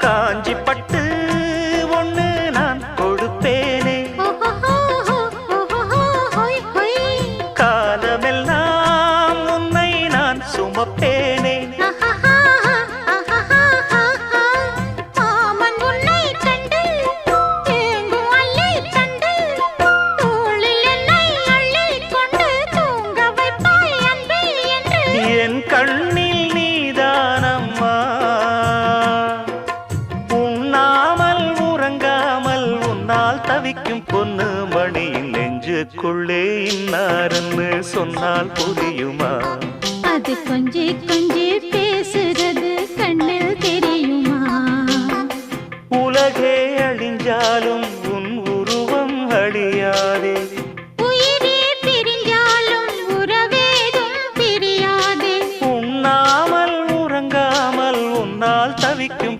காஞ்சி பட்டு ஒண்ணு நான் கொடுப்பேனே, காலமெல்லாம் உன்னை நான் சுமப்பேனே. என் கண்ணில் நீதானம்மா, உண்ணாமல் உறங்காமல் உன்னால் தவிக்கும் பொண்ணு மணியின் நெஞ்சுக்குள்ளே இன்னாருன்னு சொன்னால் புரியுமா? அது கொஞ்சி கொஞ்சி பேசுறது கண்ணில் தெரியுமா? உலகே அழிஞ்சாலும்